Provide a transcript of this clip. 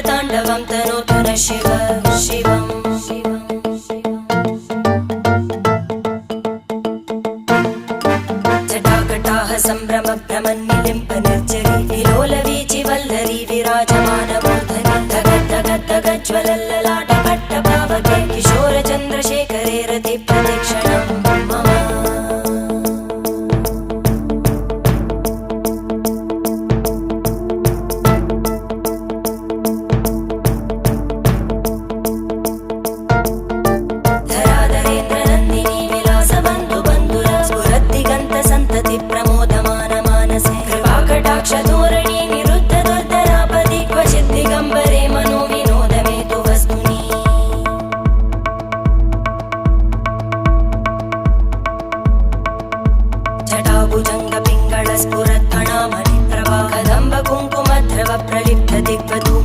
ताण्डवं तनोतु न शिव शिवम् जटाकटाः सम्भ्रम भ्रमन्निलिम्प निर्जरी विलोलवीचि वल्लरी विराजमानमूर्धनि धगज्ज्वलल्ललाटपट्टपावके किशोरचन्द्रशेखरे रतिप्रतिक्षणं मम धोरणी निरुद्ध दुर्धरापदि क्वचित् दिगम्बरे मनो विनोदमेतु वस्तुनि जटाभुजङ्ग पिङ्गळ स्फुरत्फणामणि प्रभा कदम्ब कुङ्कुमद्रव प्रलिप्त दिग्वधू